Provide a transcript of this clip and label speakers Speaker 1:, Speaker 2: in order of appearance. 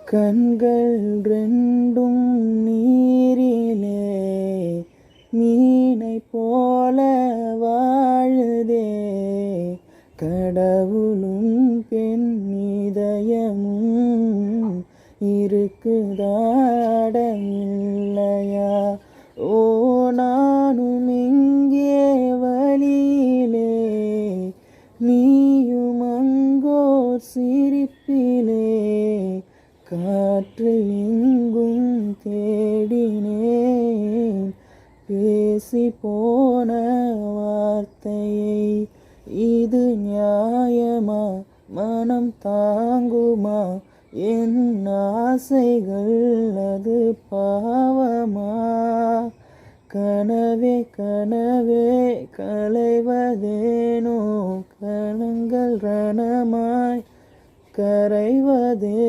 Speaker 1: கண்கள் ரெண்டும் நீரிலே மீனை போல வாழுதே. கடவுளும் பெண் இதயமும் இருக்குதாடமில்லையா? ஓ நானும் இங்கே வழியிலே, நீயும் அங்கோர் சிரிப்பிலே. காற்று எங்கும் தேடினேன், பேசி போன வார்த்தையை. இது நியாயமா? மனம் தாங்குமா? என் ஆசைகள் அது பாவமா? கனவே கனவே கலைவதேனோ, கணங்கள் ரணமாய் கரைவதே.